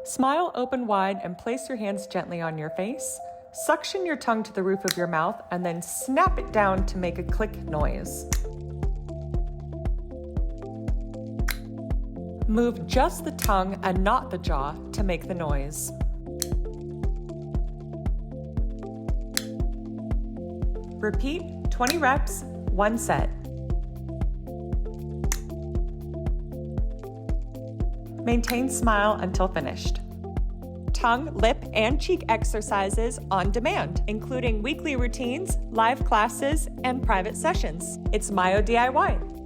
Smile open wide and place your hands gently on your face. Suction your tongue to the roof of your mouth and then snap it down to make a click noise. Move just the tongue and not the jaw to make the noise. Repeat 20 reps, 1 set. Maintain smile until finished. Tongue, lip, and cheek exercises on demand, including weekly routines, live classes, and private sessions. It's Myo DIY.